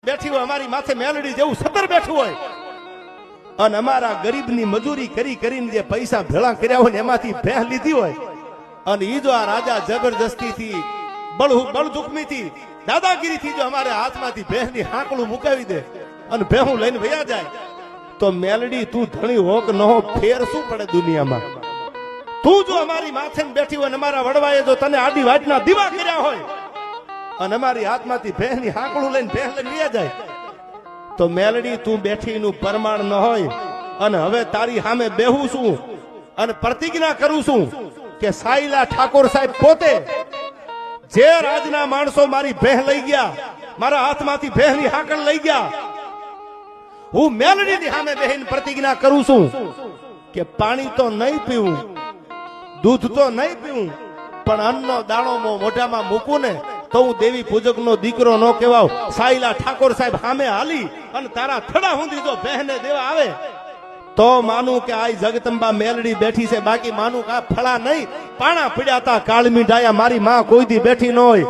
બેઠી હોય અમારી માથે મેલડી જેવું સતર બેઠું હોય અને અમારા ગરીબની મજૂરી કરી કરીને જે પૈસા ભેળા કર્યા હોય ને એમાંથી ભેહ લીધી હોય અને ઈ જો આ રાજા જબરજસ્તીથી બળજુકમીથી દાદાગીરીથી જો અમારે હાથમાંથી ભેહની હાંકડું મુકાવી દે અને ભેહું લઈને વયા જાય તો મેલડી તું ધણી હો કે ન હો ફેર શું પડે દુનિયામાં? તું જો અમારી માથે બેઠી હોય ને અમારા વડવાએ જો તને આડી વાટના દીવા કર્યા હોય અને અમારી હાથમાંથી ભેહની હાંકડું લઈને ભેહ લઈને વયા જાય તો મેલડી તું બેઠીનું પ્રમાણ ન હોય અને હવે તારી સામે બેહું છું અને પ્રતિજ્ઞા કરું છું કે સાઈલા ઠાકોર સાહેબ પોતે જે રાજના માણસો મારી ભેહ લઈ ગયા, મારા હાથમાંથી ભેહની હાંકડ લઈ ગયા, હું મેલડીની સામે બેહીને પ્રતિજ્ઞા કરું છું કે પાણી તો નહીં પીવું, દૂધ તો નહીં પીવું, પણ અન્નનો દાણો મોઢામાં મૂકું ને તો હું દેવી પૂજક નો દીકરો ન કહેવાવ. સાઈલા ઠાકોર સાહેબ સામે હાલી અને તારા થડા સુધી જો બહેને દેવા આવે તો માનું કે આ જગદંબા મેલડી બેઠી છે. બાકી માનું કે આ ફળા નહીં પાણા પડ્યા તા કાળમી ડાયા મારી માં કોઈ દી બેઠી ન હોય.